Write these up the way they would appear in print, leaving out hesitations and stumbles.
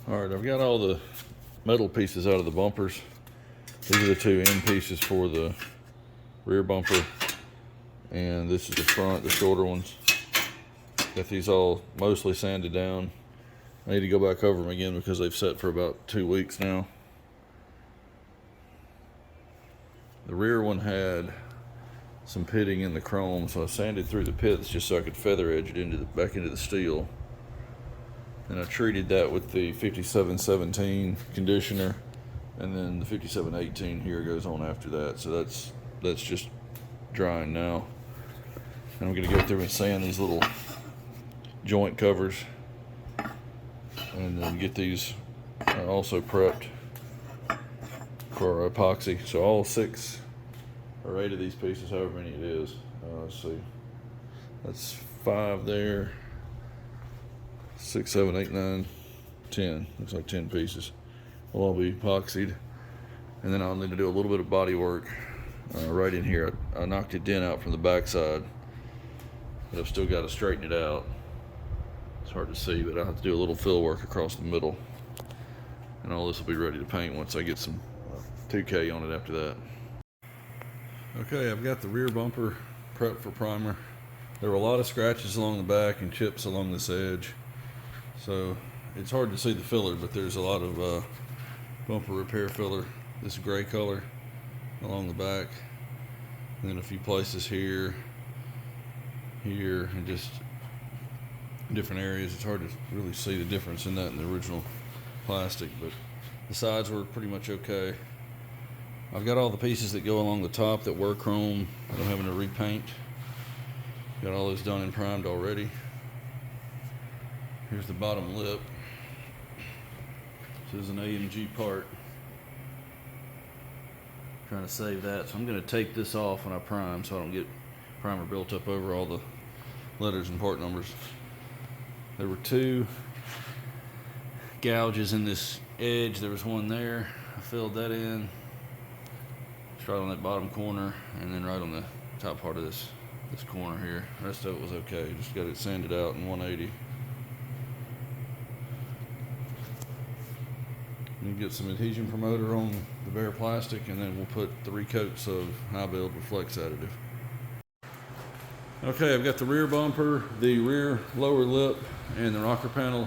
All right, I've got all the metal pieces out of the bumpers. These are the two end pieces for the rear bumper, and this is the front, the shorter ones. Got these all mostly sanded down. I need to go back over them again because they've set for about 2 weeks now. The rear one had some pitting in the chrome, so I sanded through the pits just so I could feather edge it back into the steel. And I treated that with the 5717 conditioner, and then the 5718 here goes on after that. So that's just drying now. And I'm going to go through and sand these little joint covers, and then get these also prepped for epoxy. So all 6 or 8 of these pieces, however many it is. Let's see, that's 5 there. 6, 7, 8, 9, 10. Looks like 10 pieces. Will all be epoxied, and then I'll need to do a little bit of body work right in here. I knocked a dent out from the backside, but I've still got to straighten it out. It's hard to see, but I'll have to do a little fill work across the middle, and all this will be ready to paint once I get some 2K on it after that. Okay, I've got the rear bumper prepped for primer. There were a lot of scratches along the back and chips along this edge, so it's hard to see the filler, but there's a lot of bumper repair filler, this gray color along the back, and then a few places here, and just different areas. It's hard to really see the difference in that in the original plastic, but the sides were pretty much okay. I've got all the pieces that go along the top that were chrome that I'm having to repaint. Got all those done and primed already. Here's the bottom lip. This is an AMG part. Trying to save that, so I'm going to take this off when I prime so I don't get primer built up over all the letters and part numbers. There were 2 gouges in this edge. There was one there. I filled that in. It's right on that bottom corner, and then right on the top part of this corner here. The rest of it was okay. Just got it sanded out in 180. You get some adhesion promoter on the bare plastic, and then we'll put 3 coats of high build with flex additive. Okay, I've got the rear bumper, the rear lower lip, and the rocker panel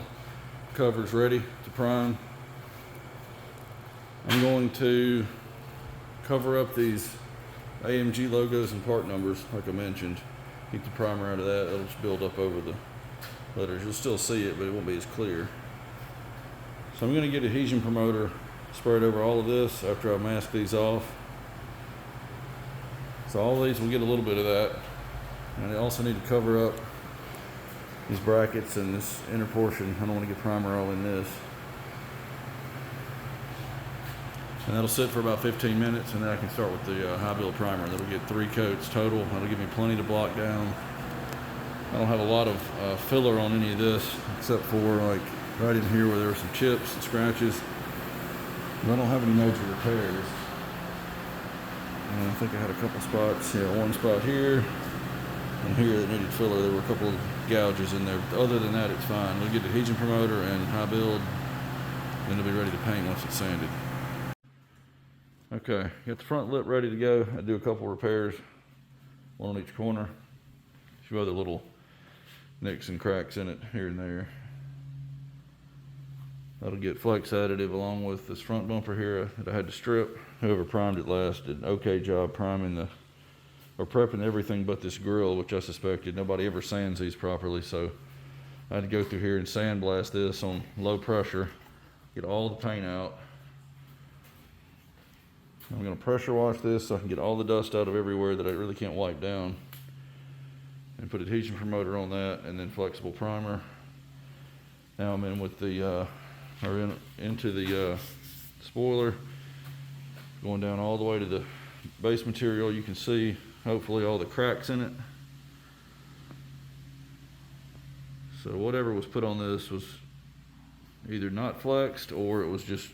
covers ready to prime. I'm going to cover up these AMG logos and part numbers like I mentioned. Keep the primer out of that. It'll just build up over the letters. You'll still see it, but it won't be as clear. So I'm going to get adhesion promoter sprayed over all of this after I mask these off. So all of these will get a little bit of that. And I also need to cover up these brackets and this inner portion. I don't want to get primer all in this. And that'll sit for about 15 minutes, and then I can start with the high build primer. That'll get 3 coats total. That'll give me plenty to block down. I don't have a lot of filler on any of this, except for like right in here where there were some chips and scratches. And I don't have any major repairs. And I think I had a couple spots. Yeah, one spot here and here that needed filler. There were a couple of gouges in there. But other than that, it's fine. We'll get the adhesion promoter and high build, and it'll be ready to paint once it's sanded. Okay, got the front lip ready to go. I do a couple repairs, one on each corner. A few other little nicks and cracks in it here and there. That'll get flex additive along with this front bumper here that I had to strip. Whoever primed it last did an okay job priming or prepping everything but this grill, which I suspected. Nobody ever sands these properly, so I had to go through here and sandblast this on low pressure, get all the paint out. I'm going to pressure wash this so I can get all the dust out of everywhere that I really can't wipe down, and put adhesion promoter on that, and then flexible primer. Now I'm in with the into the spoiler, going down all the way to the base material. You can see hopefully all the cracks in it. So whatever was put on this was either not flexed, or it was just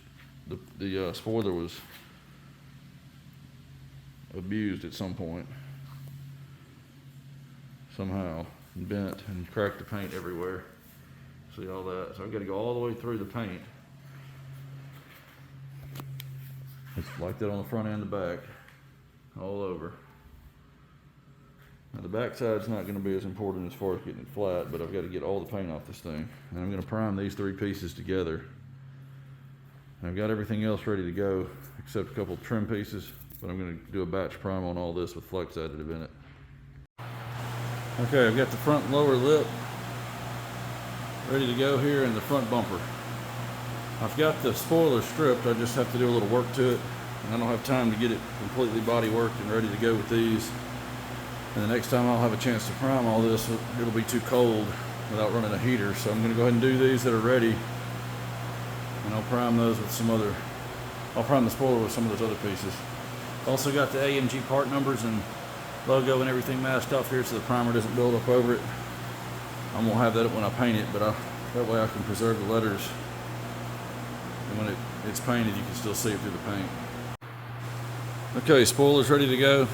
the spoiler was abused at some point somehow, bent and cracked the paint everywhere. See all that? So I've got to go all the way through the paint It's like that on the front and the back, all over. Now the back side's not going to be as important as far as getting it flat, but I've got to get all the paint off this thing. And I'm going to prime these 3 pieces together. And I've got everything else ready to go, except a couple of trim pieces, but I'm going to do a batch prime on all this with flex additive in it. Okay, I've got the front lower lip ready to go here, and the front bumper. I've got the spoiler stripped, I just have to do a little work to it, and I don't have time to get it completely body worked and ready to go with these. And the next time I'll have a chance to prime all this, it'll be too cold without running a heater, so I'm going to go ahead and do these that are ready, and I'll prime those with some other, I'll prime the spoiler with some of those other pieces. Also got the AMG part numbers and logo and everything masked off here so the primer doesn't build up over it. I won't have that when I paint it, but that way I can preserve the letters. And when it's painted, you can still see it through the paint. Okay, spoiler's ready to go.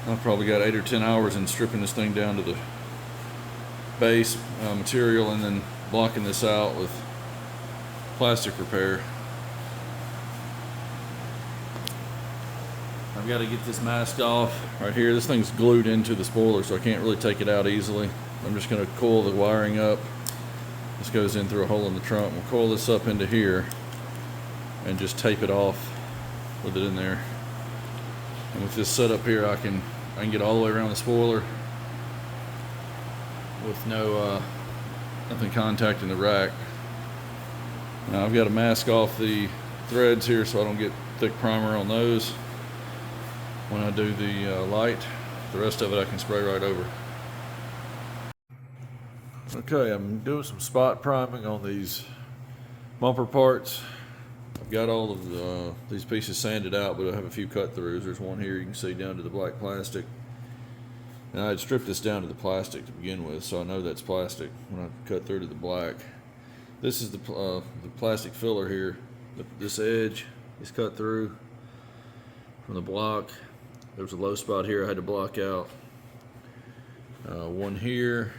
I've probably got 8 or 10 hours in stripping this thing down to the base material and then blocking this out with plastic repair. I've got to get this masked off right here. This thing's glued into the spoiler, so I can't really take it out easily. I'm just going to coil the wiring up. This goes in through a hole in the trunk. We'll coil this up into here and just tape it off with it in there. And with this setup here, I can get all the way around the spoiler with nothing contacting the rack. Now I've got to mask off the threads here so I don't get thick primer on those when I do the light. The rest of it I can spray right over. Okay, I'm doing some spot priming on these bumper parts. I've got all of these pieces sanded out, but I have a few cut throughs. There's one here you can see down to the black plastic. And I had stripped this down to the plastic to begin with, so I know that's plastic when I cut through to the black. This is the plastic filler here. This edge is cut through from the block. There was a low spot here I had to block out. One here,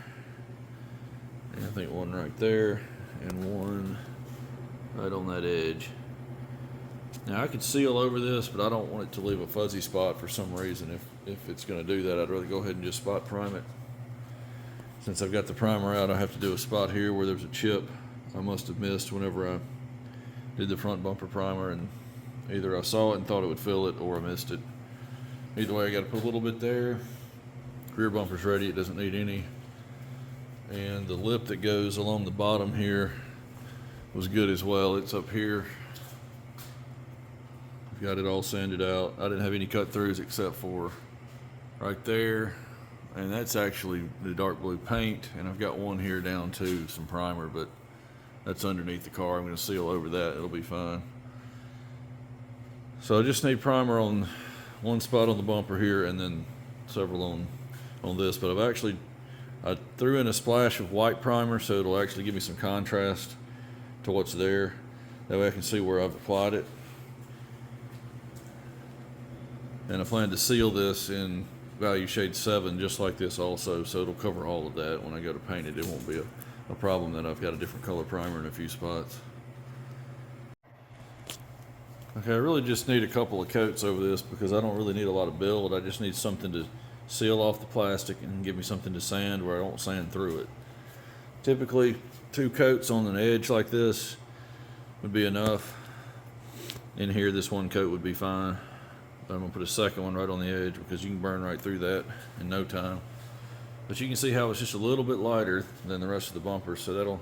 and I think one right there, and one right on that edge. Now I could seal over this, but I don't want it to leave a fuzzy spot for some reason. If it's going to do that, I'd rather go ahead and just spot prime it. Since I've got the primer out, I have to do a spot here where there's a chip I must have missed whenever I did the front bumper primer, and either I saw it and thought it would fill it, or I missed it. Either way, I got to put a little bit there. Rear bumper's ready, it doesn't need any. And the lip that goes along the bottom here was good as well. It's up here. I've got it all sanded out. I didn't have any cut throughs except for right there, and that's actually the dark blue paint, and I've got one here down to some primer, but that's underneath the car. I'm going to seal over that, it'll be fine. So I just need primer on one spot on the bumper here, and then several on this, but I threw in a splash of white primer so it'll actually give me some contrast to what's there. That way I can see where I've applied it. And I plan to seal this in value shade 7 just like this also, so it'll cover all of that. When I go to paint it, it won't be a problem that I've got a different color primer in a few spots. Okay, I really just need a couple of coats over this because I don't really need a lot of build. I just need something to seal off the plastic and give me something to sand where I don't sand through it. Typically 2 coats on an edge like this would be enough. In here, this 1 coat would be fine. But I'm gonna put a second one right on the edge because you can burn right through that in no time. But you can see how it's just a little bit lighter than the rest of the bumper, so that'll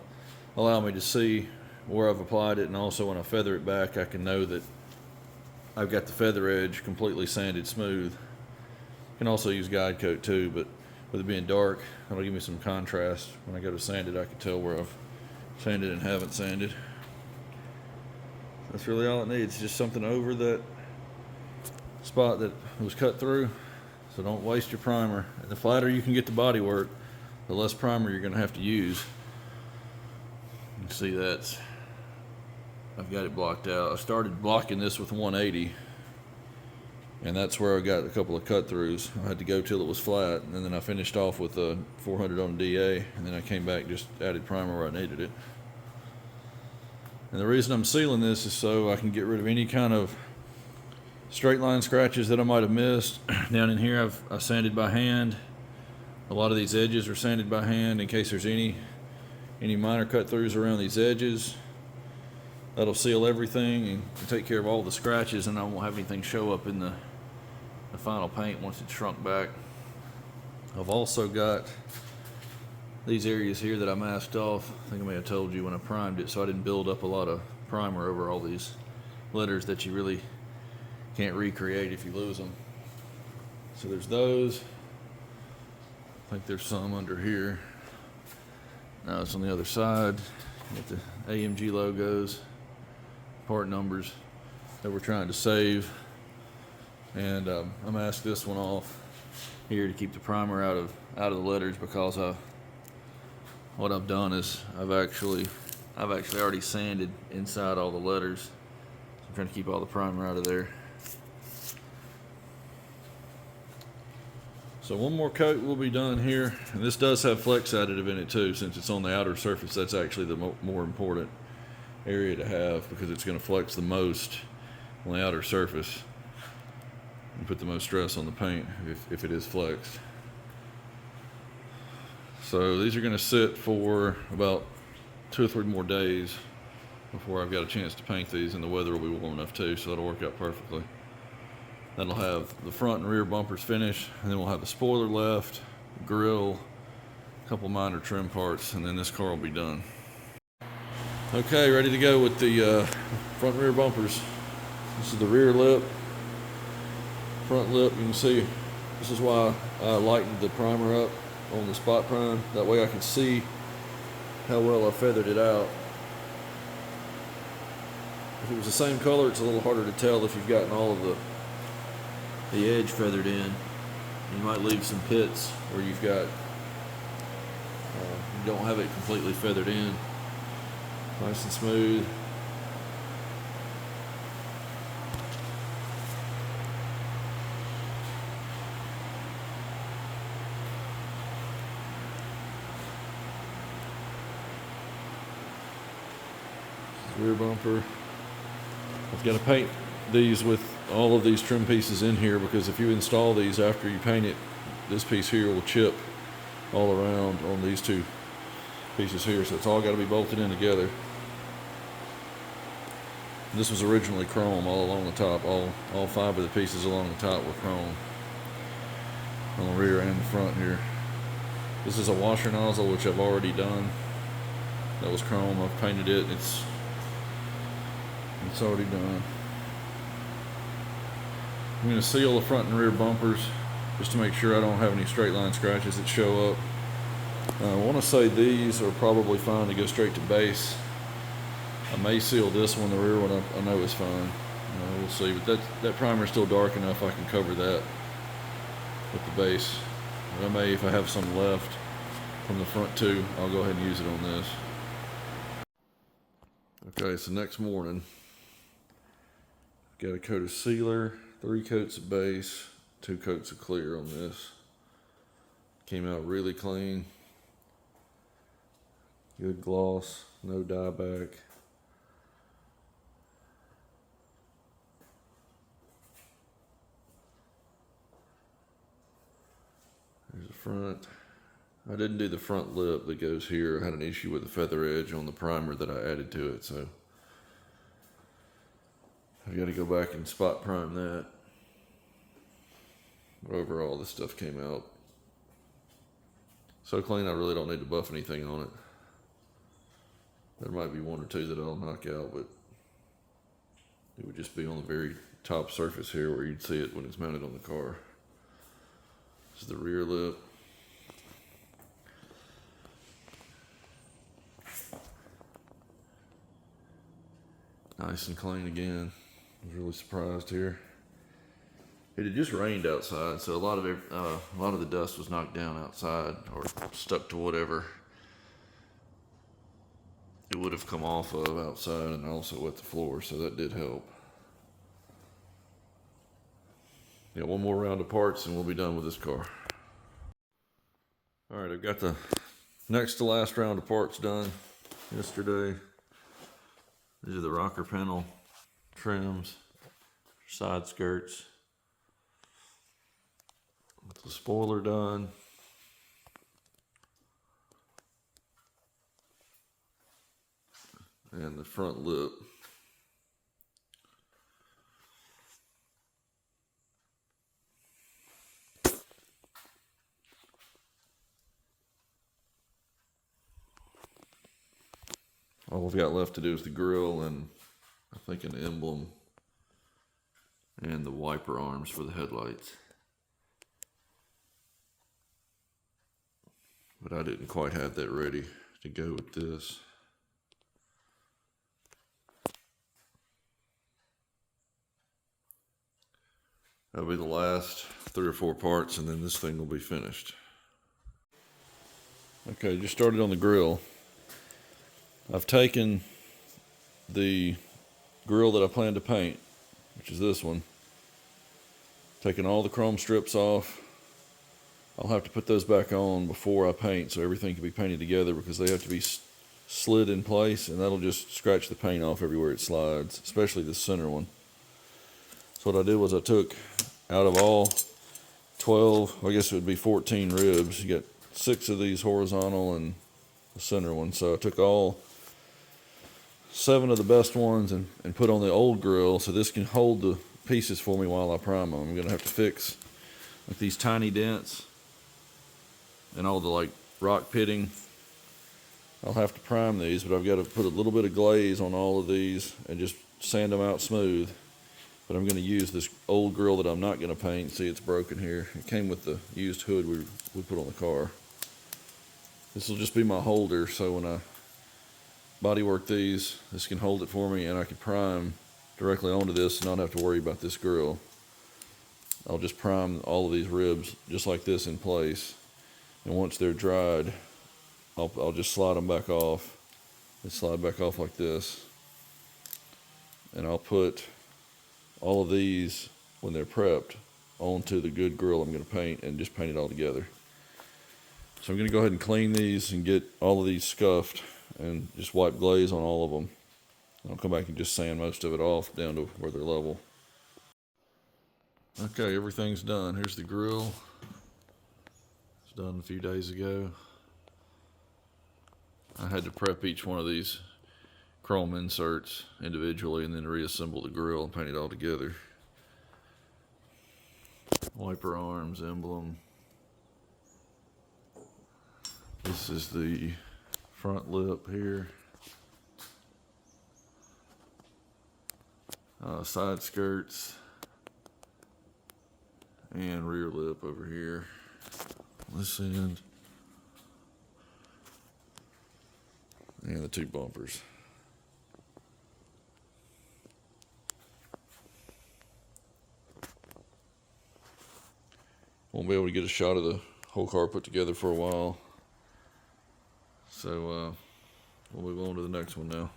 allow me to see where I've applied it, and also when I feather it back I can know that I've got the feather edge completely sanded smooth. You can also use guide coat too, but with it being dark, it'll give me some contrast. When I go to sand it, I can tell where I've sanded and haven't sanded. That's really all it needs, just something over that spot that was cut through. So don't waste your primer. And the flatter you can get the body work, the less primer you're going to have to use. You can see that I've got it blocked out. I started blocking this with 180, and that's where I got a couple of cut throughs. I had to go till it was flat, and then I finished off with a 400 on DA, and then I came back, just added primer where I needed it. And the reason I'm sealing this is so I can get rid of any kind of straight line scratches that I might have missed. Down in here I sanded by hand. A lot of these edges are sanded by hand in case there's any minor cut throughs around these edges. That'll seal everything and take care of all the scratches, and I won't have anything show up in the final paint once it's shrunk back. I've also got these areas here that I masked off. I think I may have told you when I primed it, so I didn't build up a lot of primer over all these letters that you really can't recreate if you lose them. So there's those. I think there's some under here. Now it's on the other side. Got the AMG logos, part numbers that we're trying to save. And I masked this one off here to keep the primer out of the letters, because what I've done is I've actually already sanded inside all the letters. I'm trying to keep all the primer out of there. So one more coat will be done here, and this does have flex additive in it too. Since it's on the outer surface, that's actually the more important area to have, because it's going to flex the most on the outer surface and put the most stress on the paint if it is flexed. So these are going to sit for about 2 or 3 more days before I've got a chance to paint these, and the weather will be warm enough too, so that'll work out perfectly. That'll have the front and rear bumpers finished, and then we'll have the spoiler left, grill, a couple minor trim parts, and then this car will be done. Okay, ready to go with the front and rear bumpers. This is the rear lip, front lip. You can see this is why I lightened the primer up on the spot prime. That way I can see how well I feathered it out. If it was the same color, it's a little harder to tell if you've gotten all of the edge feathered in. You might leave some pits where you've got you don't have it completely feathered in. Nice and smooth. Rear bumper. I've got to paint these with all of these trim pieces in here, because if you install these after you paint it, this piece here will chip all around on these 2 pieces here, so it's all got to be bolted in together. This was originally chrome all along the top. All 5 of the pieces along the top were chrome on the rear and the front here. This is a washer nozzle, which I've already done. That was chrome. I've painted it. It's already done. I'm going to seal the front and rear bumpers just to make sure I don't have any straight line scratches that show up. I want to say these are probably fine to go straight to base. I may seal this one, the rear one I know is fine. We'll see, but that primer is still dark enough I can cover that with the base. But I may, if I have some left from the front too, I'll go ahead and use it on this. Okay, so next morning, got a coat of sealer, 3 coats of base, 2 coats of clear on this. Came out really clean. Good gloss, no dieback. There's the front. I didn't do the front lip that goes here. I had an issue with the feather edge on the primer that I added to it, so I've got to go back and spot prime that. But overall, this stuff came out so clean, I really don't need to buff anything on it. There might be 1 or 2 that I'll knock out, but it would just be on the very top surface here where you'd see it when it's mounted on the car. This is the rear lip. Nice and clean again. I was really surprised here. It had just rained outside, so a lot of the dust was knocked down outside or stuck to whatever it would have come off of outside, and also wet the floor, so that did help. Yeah, 1 more round of parts and we'll be done with this car. All right, I've got the next to last round of parts done yesterday. These are the rocker panel trims, side skirts. With the spoiler done. And the front lip. All we've got left to do is the grille and I think an emblem and the wiper arms for the headlights. But I didn't quite have that ready to go with this. That'll be the last 3 or 4 parts and then this thing will be finished. Okay, just started on the grill. I've taken the grill that I plan to paint, which is this one, taken all the chrome strips off. I'll have to put those back on before I paint so everything can be painted together because they have to be slid in place and that'll just scratch the paint off everywhere it slides, especially the center one. So what I did was I took out of all 12, I guess it would be 14 ribs, you got 6 of these horizontal and the center one. So I took all 7 of the best ones and put on the old grill so this can hold the pieces for me while I prime them. I'm gonna have to fix like these tiny dents and all the like rock pitting. I'll have to prime these, but I've got to put a little bit of glaze on all of these and just sand them out smooth. But I'm going to use this old grill that I'm not going to paint. See, it's broken here. It came with the used hood we put on the car. This will just be my holder, so when I body work these, this can hold it for me and I can prime directly onto this and not have to worry about this grill. I'll just prime all of these ribs just like this in place. And once they're dried, I'll just slide them back off. They slide back off like this. And I'll put all of these, when they're prepped, onto the good grill I'm going to paint and just paint it all together. So I'm going to go ahead and clean these and get all of these scuffed and just wipe glaze on all of them. And I'll come back and just sand most of it off down to where they're level. Okay, everything's done. Here's the grill. It's done a few days ago. I had to prep each one of these chrome inserts individually and then reassemble the grill and paint it all together. Wiper arms, emblem. This is the front lip here. Side skirts. And rear lip over here. This end. And the 2 bumpers. Won't be able to get a shot of the whole car put together for a while. So we'll move on to the next one now.